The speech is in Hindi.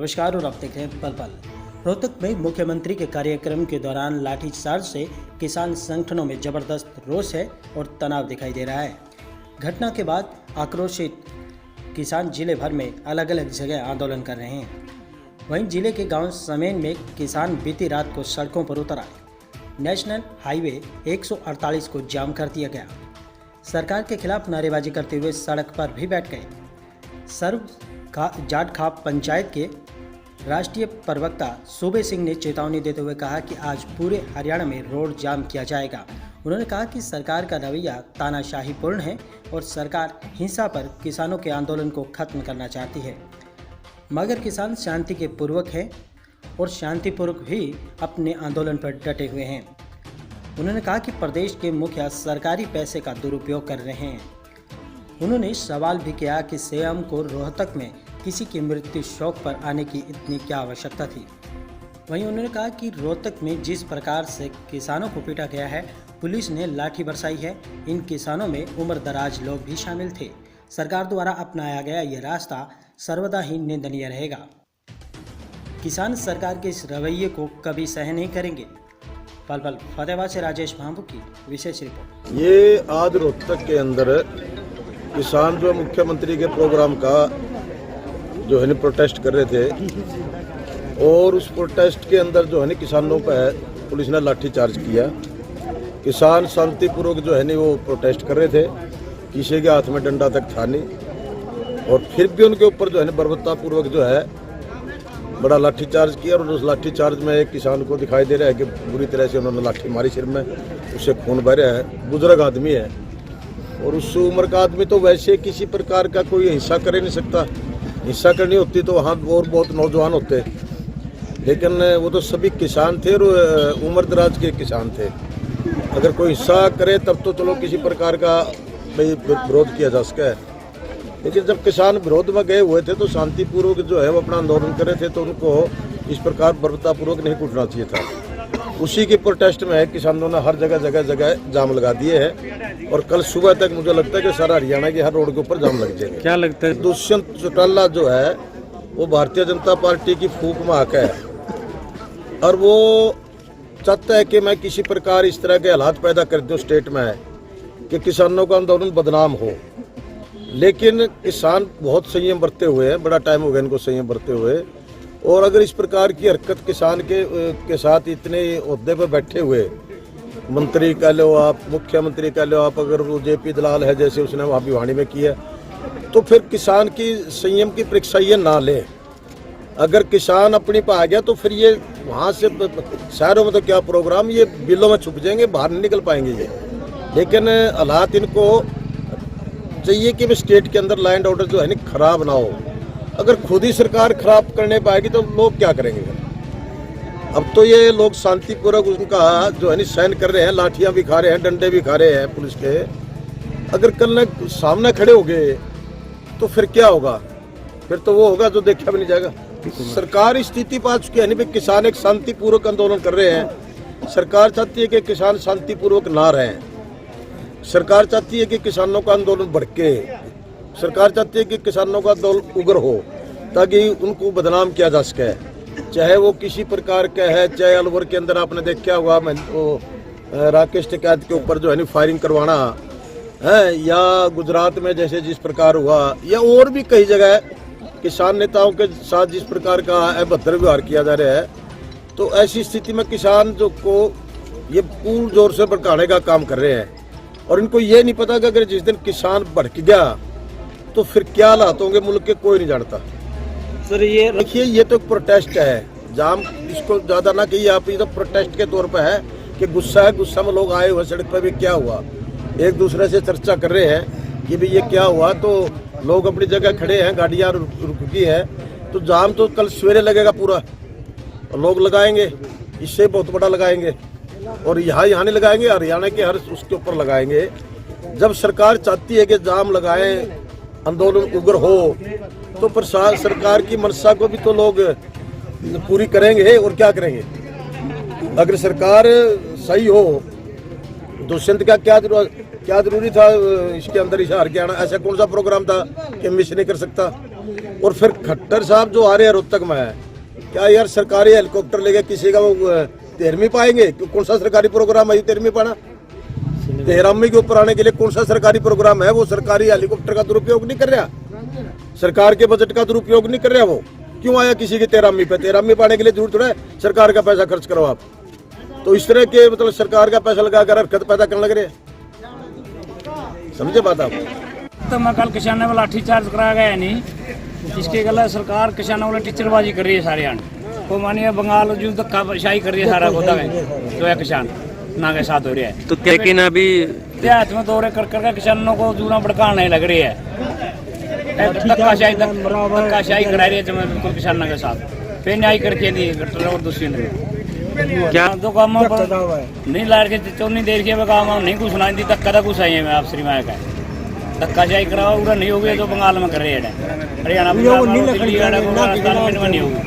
नमस्कार और आप देख रहे हैं पल पल। रोहतक में मुख्यमंत्री के कार्यक्रम के दौरान लाठीचार्ज से किसान संगठनों में जबरदस्त रोष है और तनाव दिखाई दे रहा है। घटना के बाद आक्रोशित किसान जिले भर में अलग अलग जगह आंदोलन कर रहे हैं। वहीं जिले के गांव समेन में किसान बीती रात को सड़कों पर उतर आए। नेशनल हाईवे 148 को जाम कर दिया गया। सरकार के खिलाफ नारेबाजी करते हुए सड़क पर भी बैठ गए। जाट खाप पंचायत के राष्ट्रीय प्रवक्ता सूबे सिंह ने चेतावनी देते हुए कहा कि आज पूरे हरियाणा में रोड जाम किया जाएगा। उन्होंने कहा कि सरकार का रवैया तानाशाहीपूर्ण है और सरकार हिंसा पर किसानों के आंदोलन को खत्म करना चाहती है, मगर किसान शांति के पूर्वक हैं और शांतिपूर्वक ही अपने आंदोलन पर डटे हुए हैं। उन्होंने कहा कि प्रदेश के मुखिया सरकारी पैसे का दुरुपयोग कर रहे हैं। उन्होंने सवाल भी किया कि सीएम को रोहतक में किसी की मृत्यु शोक पर आने की इतनी क्या आवश्यकता थी। वहीं उन्होंने कहा कि रोहतक में जिस प्रकार से किसानों को पीटा गया है, पुलिस ने लाठी बरसाई है, इन किसानों में उम्र दराज लोग भी शामिल थे। सरकार द्वारा अपनाया गया यह रास्ता सर्वदा ही निंदनीय रहेगा। किसान सरकार के इस रवैये को कभी सहन नहीं करेंगे। पल पल फतेहाबाद से राजेश भांबू की विशेष रिपोर्ट। ये आज रोहतक के अंदर किसान जो मुख्यमंत्री के प्रोग्राम का जो है प्रोटेस्ट कर रहे थे और उस प्रोटेस्ट के अंदर जो है किसानों पर पुलिस ने लाठीचार्ज किया। किसान शांतिपूर्वक जो है वो प्रोटेस्ट कर रहे थे, किसी के हाथ में डंडा तक था नहीं, और फिर भी उनके ऊपर जो है बर्बरतापूर्वक जो है बड़ा लाठीचार्ज किया। और उस लाठीचार्ज में एक किसान को दिखाई दे रहा है कि बुरी तरह से उन्होंने लाठी मारी सिर में, उससे खून बह रहा है। बुजुर्ग आदमी है और उस उम्र का आदमी तो वैसे किसी प्रकार का कोई हिंसा कर ही नहीं सकता। हिंसा करनी होती तो वहाँ और बहुत नौजवान होते, लेकिन वो तो सभी किसान थे और उम्र दराज के किसान थे। अगर कोई हिंसा करे तब तो चलो किसी प्रकार का विरोध किया जा सके, लेकिन जब किसान विरोध में गए हुए थे तो शांतिपूर्वक जो है वो अपना आंदोलन कर रहे थे, तो उनको इस प्रकार बर्बरतापूर्वक नहीं कूटना चाहिए था। उसी के प्रोटेस्ट में किसानों ने हर जगह जाम लगा दिए हैं और कल सुबह तक मुझे लगता है कि सारा हरियाणा के हर रोड के ऊपर जाम लग जाएंगे। क्या लगता है? दुष्यंत चौटाला जो है वो भारतीय जनता पार्टी की फूंक माक है और वो चाहता है कि मैं किसी प्रकार इस तरह के हालात पैदा कर दूं स्टेट में कि किसानों का आंदोलन बदनाम हो। लेकिन किसान बहुत संयम बरते हुए हैं, बड़ा टाइम हो गया इनको संयम बरते हुए, और अगर इस प्रकार की हरकत किसान के साथ इतने ओहदे पर बैठे हुए, मंत्री कह लो आप, मुख्यमंत्री कह लो आप, अगर वो जेपी दलाल है जैसे उसने वहाँ भिवानी में किया, तो फिर किसान की संयम की परीक्षा ये ना ले। अगर किसान अपनी पर आ गया तो फिर ये वहाँ से शहरों में तो क्या प्रोग्राम, ये बिलों में छुप जाएंगे, बाहर नहीं निकल पाएंगे ये। लेकिन हालात इनको चाहिए कि स्टेट के अंदर लैंड ऑर्डर जो है ना खराब ना हो। अगर खुद ही सरकार खराब करने पाएगी तो लोग क्या करेंगे? अब तो ये लोग शांतिपूर्वक उनका जो है सहन कर रहे हैं, लाठियां भी खा रहे हैं, डंडे भी खा रहे हैं पुलिस के। अगर कल सामने खड़े हो गए तो फिर क्या होगा? फिर तो वो होगा जो देखा भी नहीं जाएगा। सरकार इस स्थिति पा चुकी है नहीं, किसान एक शांतिपूर्वक आंदोलन कर रहे हैं। सरकार चाहती है कि किसान शांतिपूर्वक ना रहें। सरकार चाहती है कि किसानों का आंदोलन भड़के। सरकार चाहती है कि किसानों का आंदोलन उग्र हो ताकि उनको बदनाम किया जा सके, चाहे वो किसी प्रकार का है। चाहे अलवर के अंदर आपने देखा होगा वो राकेश टिकैत के ऊपर जो है फायरिंग करवाना है, या गुजरात में जैसे जिस प्रकार हुआ, या और भी कई जगह किसान नेताओं के साथ जिस प्रकार का अभद्र व्यवहार किया जा रहा है। तो ऐसी स्थिति में किसान जो को ये पूर्ण जोर से भड़काने का काम कर रहे हैं, और इनको ये नहीं पता कि अगर जिस दिन किसान भड़क गया तो फिर क्या हालात होंगे मुल्क के, कोई नहीं जानता। सर ये देखिए, ये तो प्रोटेस्ट है, जाम इसको ज्यादा ना कहिए आप, ये तो प्रोटेस्ट के तौर पर है कि गुस्सा है, गुस्सा में लोग आए हुए सड़क पर भी क्या हुआ, एक दूसरे से चर्चा कर रहे हैं कि भाई ये क्या हुआ। तो लोग अपनी जगह खड़े हैं, गाड़ियाँ रुकी है, तो जाम तो कल सवेरे लगेगा पूरा, और लोग लगाएंगे, इससे बहुत बड़ा लगाएंगे, और यहाँ नहीं लगाएंगे, हरियाणा के हर उसके ऊपर लगाएंगे। जब सरकार चाहती है कि जाम लगाएं, आंदोलन उग्र हो, तो प्रशासन सरकार की मंशा को भी तो लोग पूरी करेंगे, और क्या करेंगे? अगर सरकार सही हो, दुष्यंत का क्या जरूरी था इसके अंदर इशार के आना? ऐसा कौन सा प्रोग्राम था कि मिस नहीं कर सकता? और फिर खट्टर साहब जो आ रहे हैं रोहतक में, क्या यार सरकारी हेलीकॉप्टर लेके किसी का वो 13वीं पाएंगे? कौन सा सरकारी प्रोग्राम है 13वीं पाना? 13वीं के ऊपर आने के लिए कौन सा सरकारी प्रोग्राम है? वो सरकारी हेलीकॉप्टर का दुरुपयोग नहीं कर रहा, सरकार के बजट का दुरुपयोग नहीं कर रहा। वो क्यों आया किसी की 13वीं पे? 13वीं पाने के लिए जरूरत है सरकार का पैसा खर्च करो आप। तो इस तरह के मतलब सरकार का पैसा लगाकर हरकत पैदा करने लग रहे हैं, समझे बात आप? तो मैं कल किसानों को लाठी चार्ज कराया गया नहीं, इसके गलत सरकार किसानों को टीचरबाजी कर रही है सारे आने को। मानिए बंगाल जो धक्काशाही कर रही है सारा होता है, जो है किसान ना के साथ हो रहा है। तो लेकिन अभी देहात में दौरे कर करके किसानों को जूना भड़काने लग रही है, धक्काशाही करा रही है जब बिल्कुल किसानों के साथ। फिर न्याय करके दी और दूसरी ने क्या तो काम नहीं ला के चौनी देर के काम नहीं कुछ सुनाई दी, धक्का कुछ आई है। मैं आप श्रीमाया का धक्काशाही कराओ पूरा नहीं हो गया तो बंगाल में कर रहे हैं, हरियाणा दिल्ली राजस्थान में नहीं होगी।